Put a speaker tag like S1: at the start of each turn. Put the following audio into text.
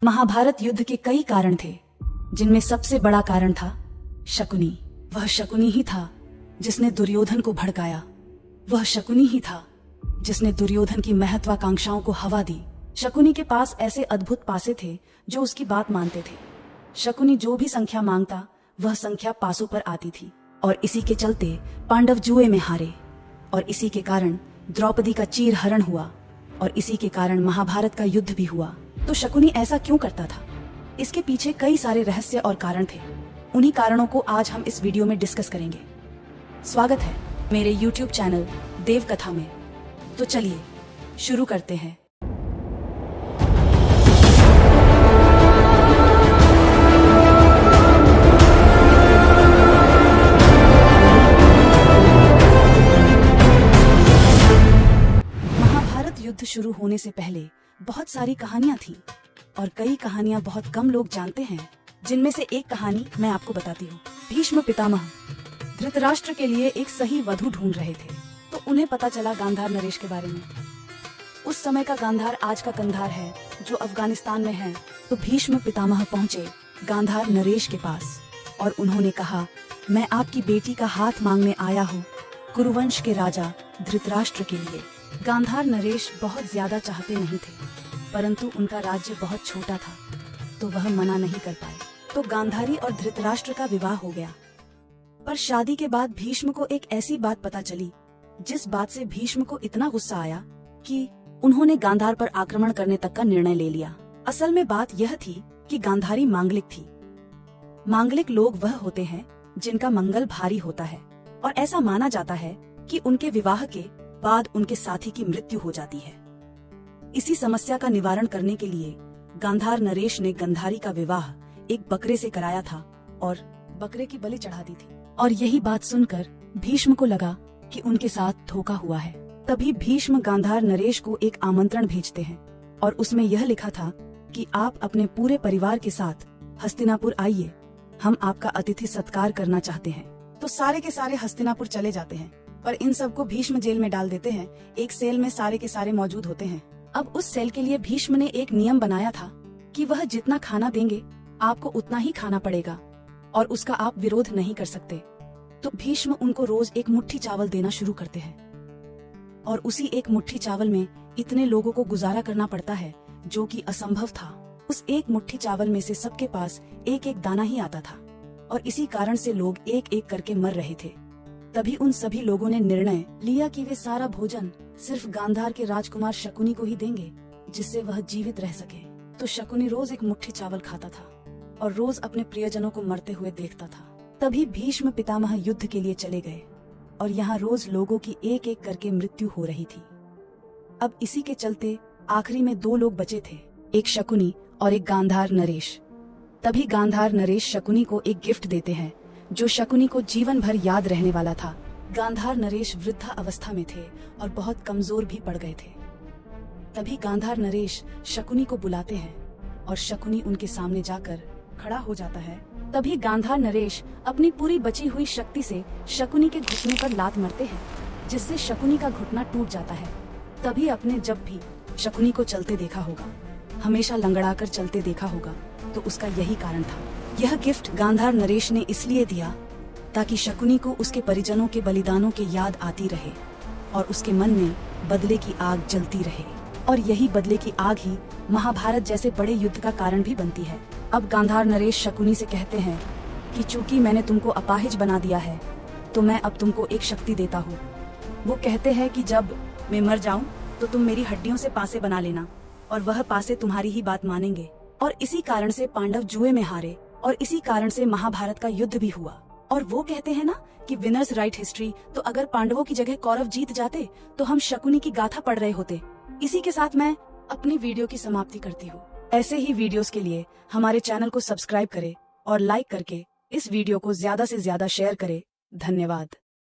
S1: महाभारत युद्ध के कई कारण थे, जिनमें सबसे बड़ा कारण था शकुनी। वह शकुनी ही था जिसने दुर्योधन को भड़काया। वह शकुनी ही था जिसने दुर्योधन की महत्वाकांक्षाओं को हवा दी। शकुनी के पास ऐसे अद्भुत पासे थे जो उसकी बात मानते थे। शकुनी जो भी संख्या मांगता वह संख्या पासों पर आती थी, और इसी के चलते पांडव जुए में हारे, और इसी के कारण द्रौपदी का चीर हरण हुआ, और इसी के कारण महाभारत का युद्ध भी हुआ। तो शकुनी ऐसा क्यों करता था? इसके पीछे कई सारे रहस्य और कारण थे। उन्हीं कारणों को आज हम इस वीडियो में डिस्कस करेंगे। स्वागत है मेरे YouTube चैनल देव कथा में। तो चलिए शुरू करते हैं। महाभारत युद्ध शुरू होने से पहले बहुत सारी कहानियां थीं, और कई कहानियां बहुत कम लोग जानते हैं। जिनमें से एक कहानी मैं आपको बताती हूँ। भीष्म पितामह धृतराष्ट्र के लिए एक सही वधू ढूंढ रहे थे, तो उन्हें पता चला गांधार नरेश के बारे में। उस समय का गांधार आज का कंधार है, जो अफगानिस्तान में है। तो भीष्म पितामह पहुँचे गांधार नरेश के पास, और उन्होंने कहा, मैं आपकी बेटी का हाथ मांगने आया हूँ, कुरुवंश के राजा धृतराष्ट्र के लिए। गांधार नरेश बहुत ज्यादा चाहते नहीं थे, परंतु उनका राज्य बहुत छोटा था, तो वह मना नहीं कर पाए। तो गांधारी और धृतराष्ट्र का विवाह हो गया। पर शादी के बाद भीष्म को एक ऐसी बात पता चली, जिस बात से भीष्म को इतना गुस्सा आया कि उन्होंने गांधार पर आक्रमण करने तक का निर्णय ले लिया। असल में बात यह थी कि गांधारी मांगलिक थी। मांगलिक लोग वह होते हैं जिनका मंगल भारी होता है, और ऐसा माना जाता है कि उनके विवाह के बाद उनके साथी की मृत्यु हो जाती है। इसी समस्या का निवारण करने के लिए गांधार नरेश ने गंधारी का विवाह एक बकरे से कराया था, और बकरे की बलि चढ़ा दी थी। और यही बात सुनकर भीष्म को लगा कि उनके साथ धोखा हुआ है। तभी भीष्म गांधार नरेश को एक आमंत्रण भेजते हैं, और उसमें यह लिखा था कि आप अपने पूरे परिवार के साथ हस्तिनापुर आइए, हम आपका अतिथि सत्कार करना चाहते हैं। तो सारे के सारे हस्तिनापुर चले जाते हैं, पर इन सबको भीष्म जेल में डाल देते हैं। एक सेल में सारे के सारे मौजूद होते हैं। अब उस सेल के लिए भीष्म ने एक नियम बनाया था कि वह जितना खाना देंगे आपको उतना ही खाना पड़ेगा, और उसका आप विरोध नहीं कर सकते। तो भीष्म उनको रोज एक मुट्ठी चावल देना शुरू करते हैं, और उसी एक मुट्ठी चावल में इतने लोगों को गुजारा करना पड़ता है, जो कि असंभव था। उस एक मुट्ठी चावल में से सबके पास एक एक दाना ही आता था, और इसी कारण से लोग एक एक करके मर रहे थे। तभी उन सभी लोगों ने निर्णय लिया कि वे सारा भोजन सिर्फ गांधार के राजकुमार शकुनी को ही देंगे, जिससे वह जीवित रह सके। तो शकुनी रोज एक मुट्ठी चावल खाता था, और रोज अपने प्रियजनों को मरते हुए देखता था। तभी भीष्म पितामह युद्ध के लिए चले गए, और यहाँ रोज लोगों की एक एक करके मृत्यु हो रही थी। अब इसी के चलते आखिरी में दो लोग बचे थे, एक शकुनी और एक गांधार नरेश। तभी गांधार नरेश शकुनी को एक गिफ्ट देते हैं, जो शकुनी को जीवन भर याद रहने वाला था। गांधार नरेश वृद्धा अवस्था में थे और बहुत कमजोर भी पड़ गए थे। तभी गांधार नरेश शकुनी को बुलाते हैं, और शकुनी उनके सामने जाकर खड़ा हो जाता है। तभी गांधार नरेश अपनी पूरी बची हुई शक्ति से शकुनी के घुटने पर लात मारते हैं, जिससे शकुनी का घुटना टूट जाता है। तभी आपने जब भी शकुनी को चलते देखा होगा, हमेशा लंगड़ाकर चलते देखा होगा, तो उसका यही कारण था। यह गिफ्ट गांधार नरेश ने इसलिए दिया ताकि शकुनी को उसके परिजनों के बलिदानों की याद आती रहे, और उसके मन में बदले की आग जलती रहे। और यही बदले की आग ही महाभारत जैसे बड़े युद्ध का कारण भी बनती है। अब गांधार नरेश शकुनी से कहते हैं कि चूंकि मैंने तुमको अपाहिज बना दिया है, तो मैं अब तुमको एक शक्ति देता हूँ। वो कहते हैं कि जब मैं मर जाऊं तो तुम मेरी हड्डियों से पासे बना लेना, और वह पासे तुम्हारी ही बात मानेंगे। और इसी कारण से पांडव जुए में हारे, और इसी कारण से महाभारत का युद्ध भी हुआ। और वो कहते हैं ना कि विनर्स राइट हिस्ट्री, तो अगर पांडवों की जगह कौरव जीत जाते तो हम शकुनी की गाथा पढ़ रहे होते। इसी के साथ मैं अपनी वीडियो की समाप्ति करती हूँ। ऐसे ही वीडियोस के लिए हमारे चैनल को सब्सक्राइब करें, और लाइक करके इस वीडियो को ज्यादा से ज्यादा शेयर करें। धन्यवाद।